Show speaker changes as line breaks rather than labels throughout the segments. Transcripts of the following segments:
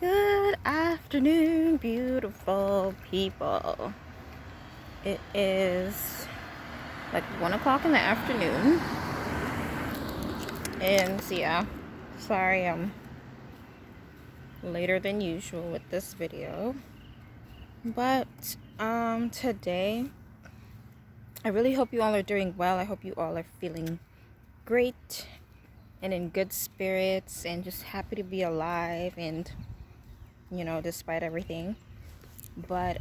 Good afternoon, beautiful people. It is like 1 o'clock in the afternoon. And so yeah, sorry I'm later than usual with this video. But today, I really hope you all are doing well. I hope you all are feeling great and in good spirits and just happy to be alive and, despite everything. But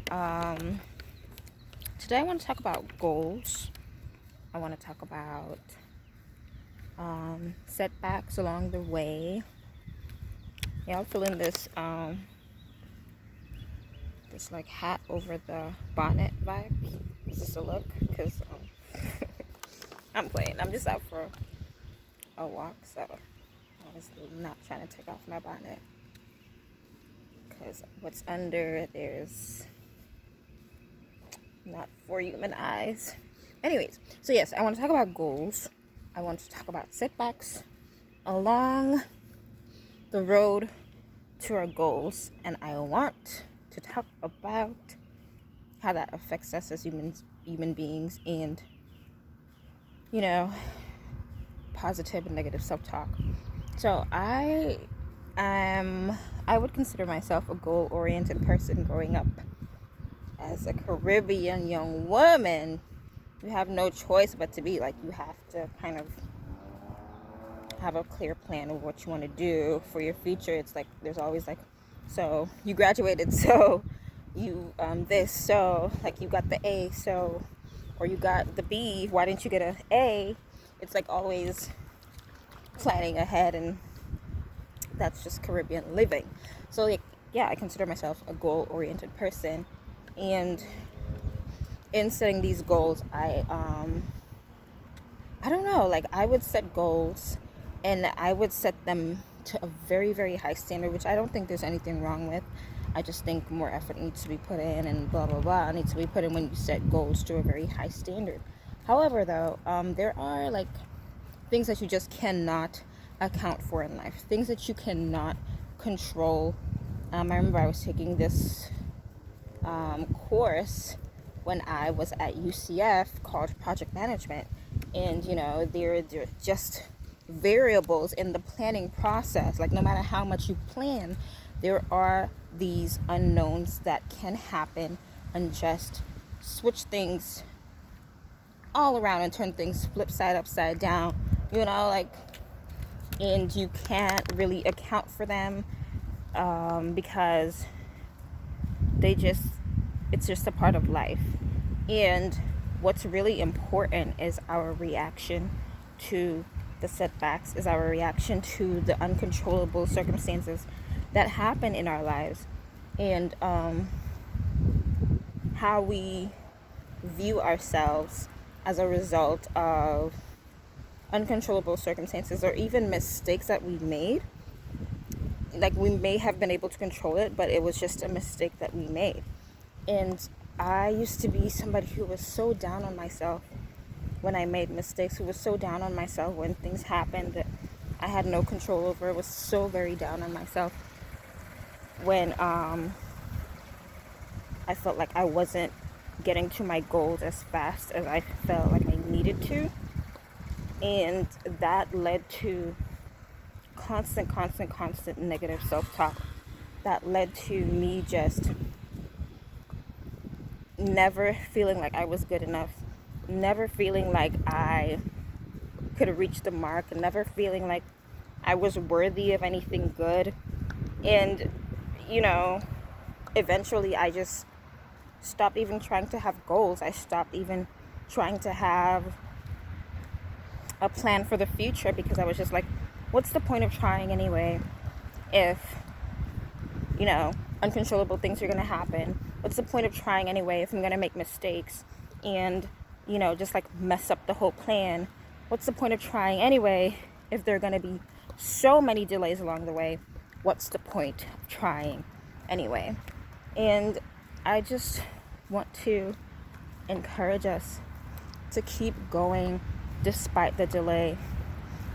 today I want to talk about goals. I want to talk about setbacks along the way. Yeah, I'm feeling this this like hat over the bonnet vibe. Is this a look? Because I'm playing. I'm just out for a walk, so I was not trying to take off my bonnet because what's under there's not for human eyes. Anyways, so yes, I want to talk about goals. I want to talk about setbacks along the road to our goals, and I want to talk about how that affects us as human beings, and positive and negative self-talk. So I would consider myself a goal-oriented person growing up. As a Caribbean young woman, you have no choice but to be like, you have to kind of have a clear plan of what you want to do for your future. It's like there's always like, so you graduated, so you this, so like you got the A, so, or you got the B, why didn't you get an A? It's like always planning ahead, and that's just Caribbean living. So like, yeah, I consider myself a goal-oriented person, and in setting these goals, I don't know, like I would set goals and I would set them to a very, very high standard, which I don't think there's anything wrong with. I just think more effort needs to be put in, and blah, blah, blah needs to be put in when you set goals to a very high standard. However, though, there are like things that you just cannot account for in life, things that you cannot control. I remember I was taking this course when I was at UCF called project management, and there are just variables in the planning process. Like no matter how much you plan, there are these unknowns that can happen and just switch things all around and turn things flip side upside down, and you can't really account for them because it's just a part of life. And what's really important is our reaction to the setbacks, is our reaction to the uncontrollable circumstances that happen in our lives, and how we view ourselves as a result of uncontrollable circumstances, or even mistakes that we made. Like we may have been able to control it, but it was just a mistake that we made. And I used to be somebody who was so down on myself when I made mistakes, who was so down on myself when things happened that I had no control over. I was so very down on myself when I felt like I wasn't getting to my goals as fast as I felt like I needed to. And that led to constant negative self-talk. That led to me just never feeling like I was good enough, never feeling like I could reach the mark, never feeling like I was worthy of anything good. And eventually I just stopped even trying to have goals. I stopped even trying to have a plan for the future, because I was just like, what's the point of trying anyway if uncontrollable things are going to happen? What's the point of trying anyway if I'm going to make mistakes and just like mess up the whole plan? What's the point of trying anyway if there are going to be so many delays along the way? What's the point of trying anyway? And I just want to encourage us to keep going despite the delay,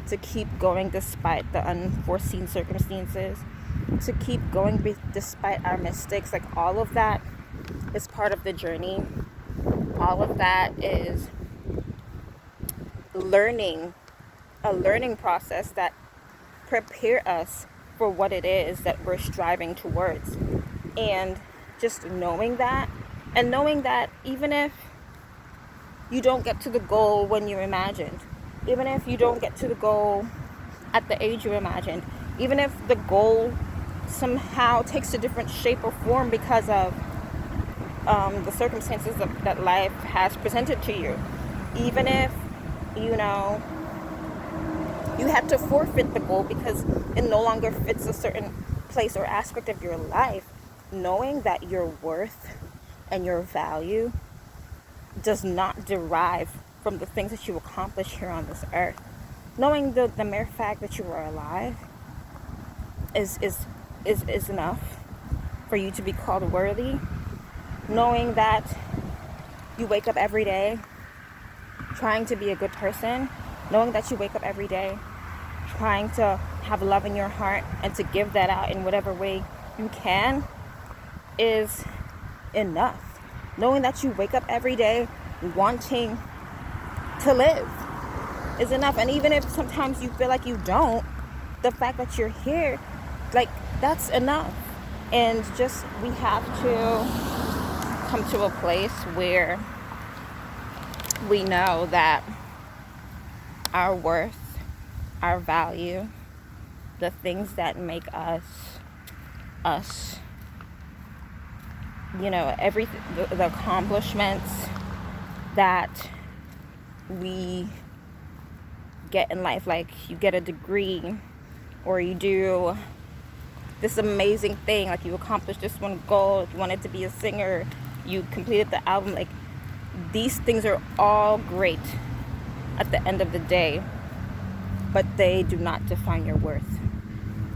to keep going despite the unforeseen circumstances, to keep going despite our mistakes. Like, all of that is part of the journey. All of that is learning, a learning process that prepare us for what it is that we're striving towards. And just knowing that, and knowing that even if you don't get to the goal when you imagined, even if you don't get to the goal at the age you imagined, even if the goal somehow takes a different shape or form because of the circumstances that life has presented to you, even if you know you had to forfeit the goal because it no longer fits a certain place or aspect of your life, knowing that your worth and your value does not derive from the things that you accomplish here on this earth. Knowing the mere fact that you are alive is enough for you to be called worthy. Knowing that you wake up every day trying to be a good person, knowing that you wake up every day trying to have love in your heart and to give that out in whatever way you can is enough. Knowing that you wake up every day wanting to live is enough. And even if sometimes you feel like you don't, the fact that you're here, like, that's enough. And just, we have to come to a place where we know that our worth, our value, the things that make us us, everything, the accomplishments that we get in life, like you get a degree or you do this amazing thing, like you accomplished this one goal, if you wanted to be a singer, you completed the album, like these things are all great at the end of the day, but they do not define your worth.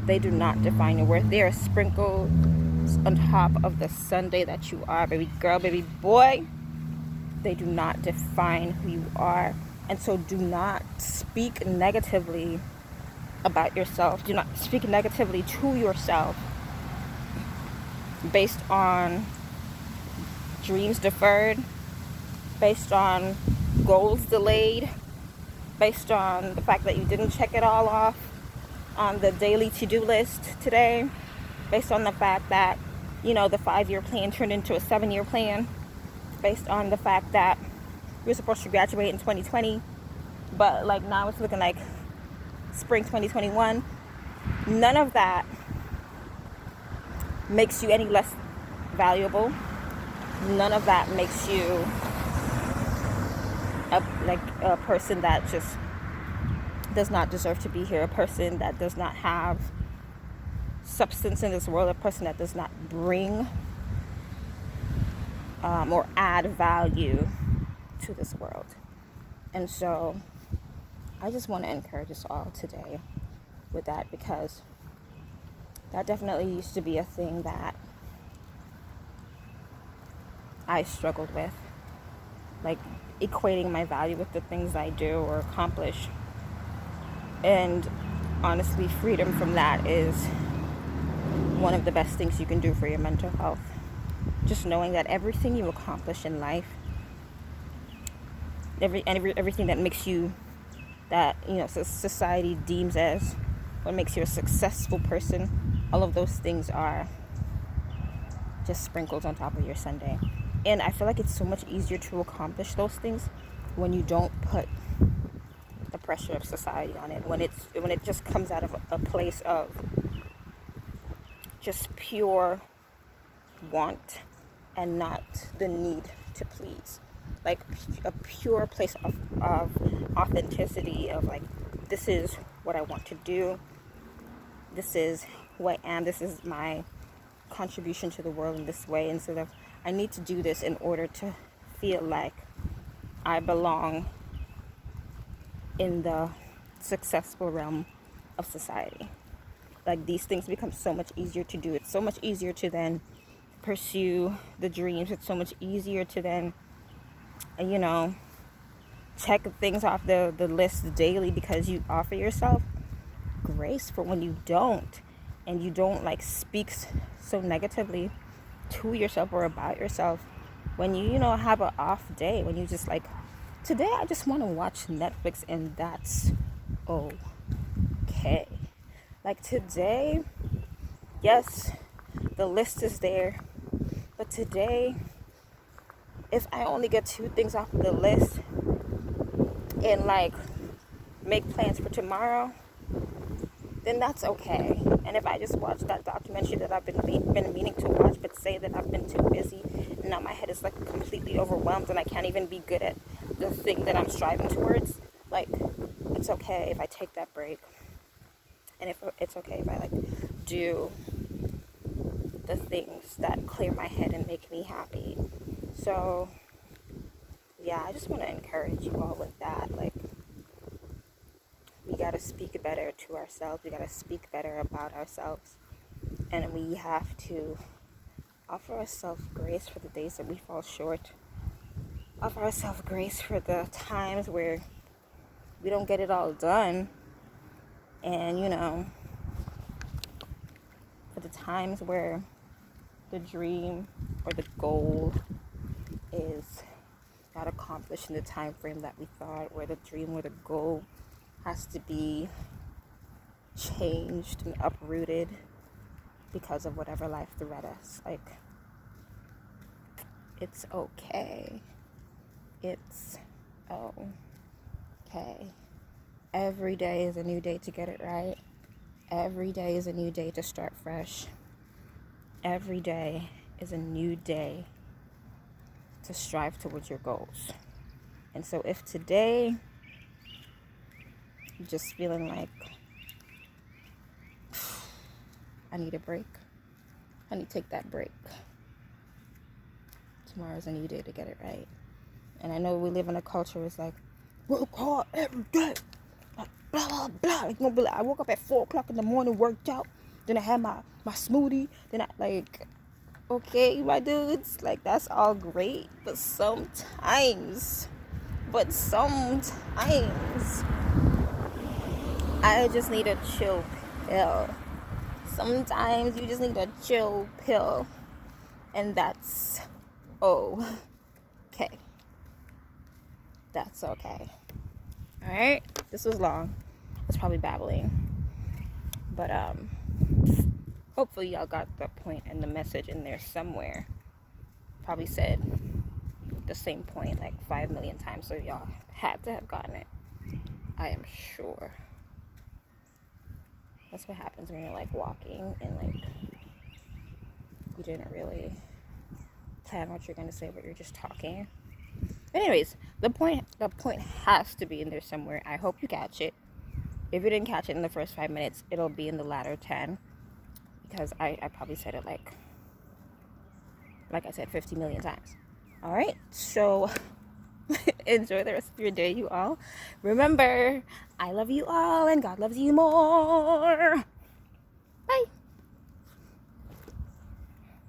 They do not define your worth. They are sprinkled on top of the Sunday that you are, baby girl, baby boy. They do not define who you are. And so do not speak negatively about yourself. Do not speak negatively to yourself based on dreams deferred, based on goals delayed, based on the fact that you didn't check it all off on the daily to-do list today, based on the fact that, the 5-year plan turned into a 7-year plan, based on the fact that we're supposed to graduate in 2020, but like now it's looking like spring 2021. None of that makes you any less valuable. None of that makes you a person that just does not deserve to be here, a person that does not have substance in this world, a person that does not bring or add value to this world. And so I just want to encourage us all today with that, because that definitely used to be a thing that I struggled with, like equating my value with the things I do or accomplish. And honestly, freedom from that is one of the best things you can do for your mental health. Just knowing that everything you accomplish in life, everything that makes you, that society deems as what makes you a successful person, all of those things are just sprinkles on top of your Sunday. And I feel like it's so much easier to accomplish those things when you don't put the pressure of society on it, when it just comes out of a place of just pure want and not the need to please, like a pure place of authenticity, of like, this is what I want to do, this is who I am, this is my contribution to the world in this way, instead of I need to do this in order to feel like I belong in the successful realm of society. Like, these things become so much easier to do. It's so much easier to then pursue the dreams. It's so much easier to then, check things off the list daily, because you offer yourself grace for when you don't. and you don't like speak so negatively to yourself or about yourself, when you know, have an off day, when you just like, today I just want to watch Netflix and that's okay. Like today, yes, the list is there, but today, if I only get 2 things off of the list and like make plans for tomorrow, then that's okay. And if I just watch that documentary that I've been meaning to watch, but say that I've been too busy, and now my head is like completely overwhelmed and I can't even be good at the thing that I'm striving towards, like, it's okay if I take that break. And if it's okay if I like do the things that clear my head and make me happy. So yeah, I just want to encourage you all with that. Like, we got to speak better to ourselves. We got to speak better about ourselves. And we have to offer ourselves grace for the days that we fall short. Offer ourselves grace for the times where we don't get it all done. And, you know, for the times where the dream or the goal is not accomplished in the time frame that we thought, or the dream or the goal has to be changed and uprooted because of whatever life threw at us. Like, it's okay. It's okay. Every day is a new day to get it right. Every day is a new day to start fresh. Every day is a new day to strive towards your goals. And so if today you're just feeling like, I need a break, I need to take that break. Tomorrow's a new day to get it right. And I know we live in a culture where it's like, work hard every day, like, blah, blah, blah. Like, I woke up at 4 o'clock in the morning, worked out, then I had my smoothie, then I, like, okay, my dudes, like, that's all great, but sometimes, I just need a chill pill. Sometimes you just need a chill pill, and that's okay. That's okay. Alright? This was long. I was probably babbling. But hopefully y'all got the point and the message in there somewhere. Probably said the same point like 5 million times, so y'all had to have gotten it. I am sure. That's what happens when you're like walking and like you didn't really plan what you're gonna say, but you're just talking. Anyways, the point has to be in there somewhere. I hope you catch it. If you didn't catch it in the first 5 minutes, it'll be in the latter 10, because I probably said it like I said 50 million times. All right, so enjoy the rest of your day, you all. Remember, I love you all and God loves you more.